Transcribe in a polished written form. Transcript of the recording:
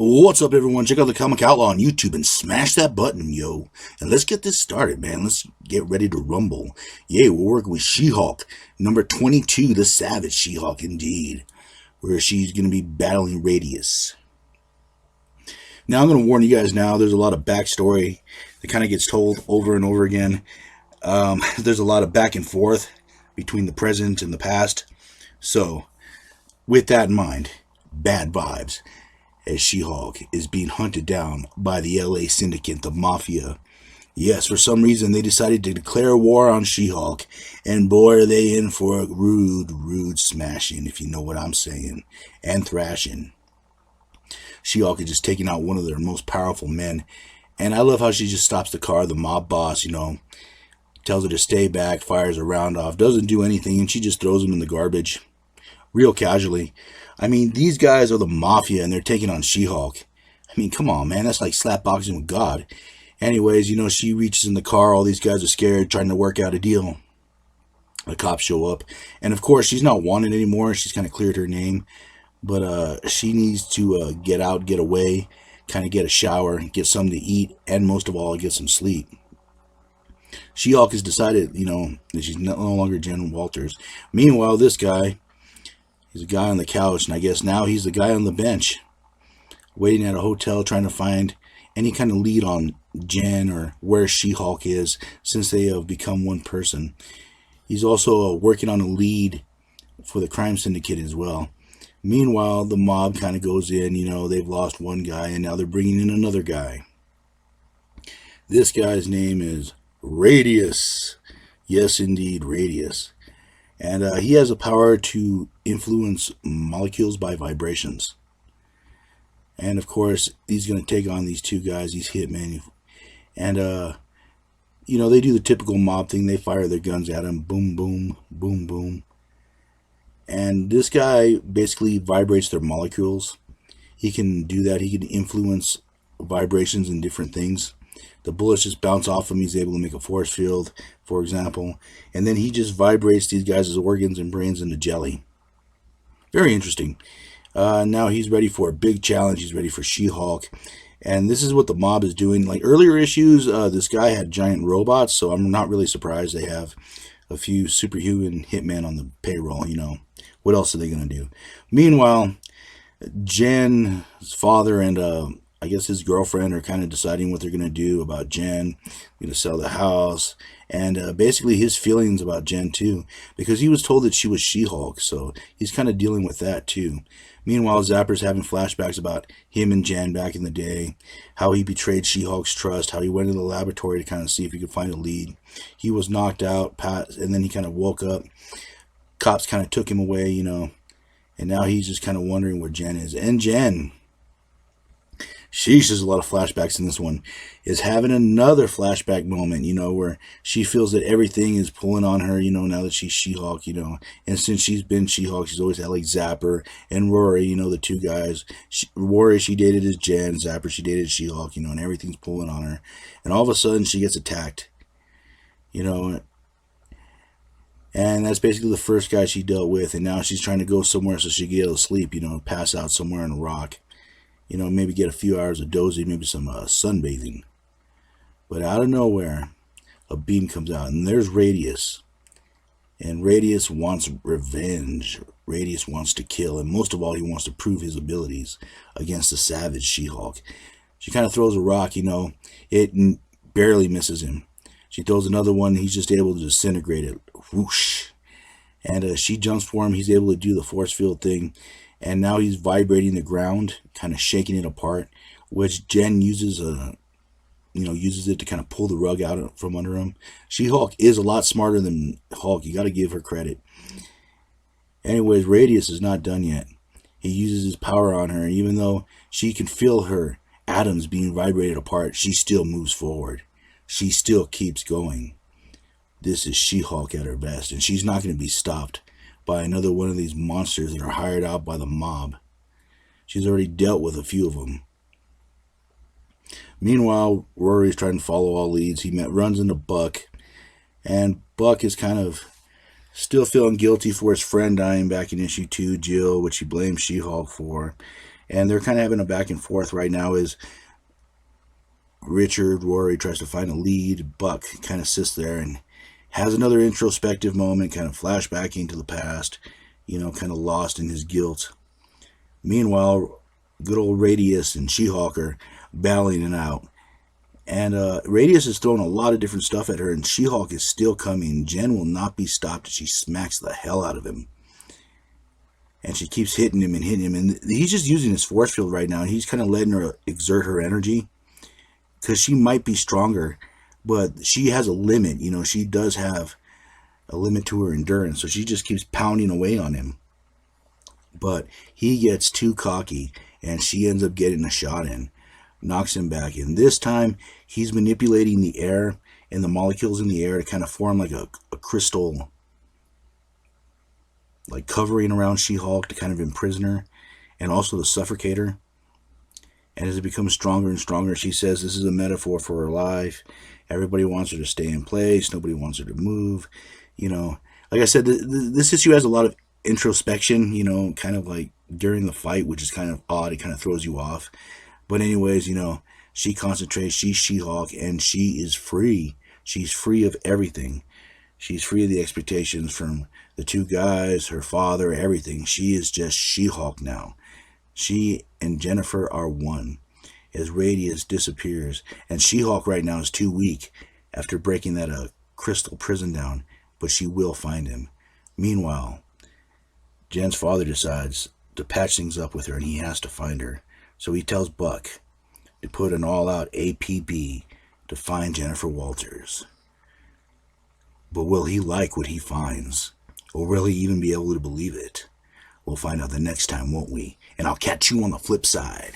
What's up, everyone? Check out the Comic Outlaw on YouTube and smash that button, yo. And let's get this started, man. Let's get ready to rumble. Yeah, we're working with She-Hulk, number 22, the Savage She-Hulk, indeed, where she's going to be battling Radius. Now, I'm going to warn you guys now, there's a lot of backstory that kind of gets told over and over again. There's a lot of back and forth between the present and the past. So, with that in mind, bad vibes, as She-Hulk is being hunted down by the LA syndicate, the Mafia. Yes, for some reason they decided to declare war on She-Hulk, and boy are they in for a rude smashing, if you know what I'm saying, and thrashing. She-Hulk is just taking out one of their most powerful men, and I love how she just stops the car, the mob boss, tells her to stay back, fires a round off, doesn't do anything, and she just throws him in the garbage, real casually. I mean, these guys are the Mafia, and they're taking on She-Hulk. I mean, come on, man. That's like slapboxing with God. Anyways, she reaches in the car. All these guys are scared, trying to work out a deal. The cops show up. And, of course, she's not wanted anymore. She's kind of cleared her name. But she needs to get out, get away, kind of get a shower, get something to eat, and most of all, get some sleep. She-Hulk has decided, that she's no longer Jen Walters. Meanwhile, this guy... he's a guy on the couch, and I guess now he's the guy on the bench, waiting at a hotel, trying to find any kind of lead on Jen or where She-Hulk is, since they have become one person. He's also working on a lead for the crime syndicate as well. Meanwhile, the mob kind of goes in, they've lost one guy, and now they're bringing in another guy. This guy's name is Radius. Yes, indeed, Radius. And he has the power to influence molecules by vibrations. And, of course, he's going to take on these two guys, these hitmen. And, they do the typical mob thing. They fire their guns at him. Boom, boom, boom, boom. And this guy basically vibrates their molecules. He can do that. He can influence vibrations in different things. The bullets just bounce off him. He's able to make a force field, for example. And then he just vibrates these guys' organs and brains into jelly. Very interesting. Now he's ready for a big challenge. He's ready for She-Hulk. And this is what the mob is doing. Like earlier issues, this guy had giant robots, so I'm not really surprised they have a few superhuman hitmen on the payroll, What else are they going to do? Meanwhile, Jen's father and... I guess his girlfriend are kind of deciding what they're going to do about Jen. Going to sell the house. And basically his feelings about Jen too. Because he was told that she was She-Hulk. So he's kind of dealing with that too. Meanwhile, Zapper's having flashbacks about him and Jen back in the day. How he betrayed She-Hulk's trust. How he went to the laboratory to kind of see if he could find a lead. He was knocked out. And then he kind of woke up. Cops kind of took him away, And now he's just kind of wondering where Jen is. And Jen... sheesh, there's a lot of flashbacks in this one, is having another flashback moment, where she feels that everything is pulling on her, now that she's She-Hulk, and since she's been She-Hulk, she's always had like Zapper and Rory, the two guys. Rory, she dated as Jen, Zapper, she dated as She-Hulk, and everything's pulling on her, and all of a sudden she gets attacked, and that's basically the first guy she dealt with, and now she's trying to go somewhere so she can get able to sleep, pass out somewhere in a rock. Maybe get a few hours of dozing, maybe some sunbathing. But out of nowhere, a beam comes out, and there's Radius. And Radius wants revenge. Radius wants to kill, and most of all, he wants to prove his abilities against the savage She-Hulk. She kind of throws a rock, it barely misses him. She throws another one, he's just able to disintegrate it. Whoosh. And she jumps for him, he's able to do the force field thing. And now he's vibrating the ground, kind of shaking it apart, which Jen uses it to kind of pull the rug out from under him. She-Hulk is a lot smarter than Hulk. You got to give her credit. Anyways, Radius is not done yet. He uses his power on her, and even though she can feel her atoms being vibrated apart, she still moves forward. She still keeps going. This is She-Hulk at her best, and she's not going to be stopped by another one of these monsters that are hired out by the mob. She's already dealt with a few of them. Meanwhile, Rory's trying to follow all leads. He runs into Buck, and Buck is kind of still feeling guilty for his friend dying back in issue 2, Jill, which he blames She-Hulk for. And they're kind of having a back and forth right now as Rory tries to find a lead. Buck kind of sits there and has another introspective moment, kind of flashbacking to the past, kind of lost in his guilt. Meanwhile, good old Radius and She-Hulk are battling it out. And Radius is throwing a lot of different stuff at her, and She-Hulk is still coming. Jen will not be stopped as she smacks the hell out of him. And she keeps hitting him. And he's just using his force field right now, and he's kind of letting her exert her energy. Because she might be stronger, but she has a limit. She does have a limit to her endurance, so she just keeps pounding away on him. But he gets too cocky, and she ends up getting a shot in. Knocks him back. And this time, he's manipulating the air and the molecules in the air to kind of form like a crystal, like covering around She-Hulk to kind of imprison her, and also to suffocate her. And as it becomes stronger and stronger, she says this is a metaphor for her life. Everybody wants her to stay in place. Nobody wants her to move. Like I said, this issue has a lot of introspection, kind of like during the fight, which is kind of odd. It kind of throws you off. But anyways, she concentrates. She's She-Hulk, and she is free. She's free of everything. She's free of the expectations from the two guys, her father, everything. She is just She-Hulk now. She and Jennifer are one. As Radius disappears, and She-Hulk right now is too weak after breaking that crystal prison down, but she will find him. Meanwhile, Jen's father decides to patch things up with her, and he has to find her. So he tells Buck to put an all-out APB to find Jennifer Walters. But will he like what he finds? Or will he even be able to believe it? We'll find out the next time, won't we? And I'll catch you on the flip side.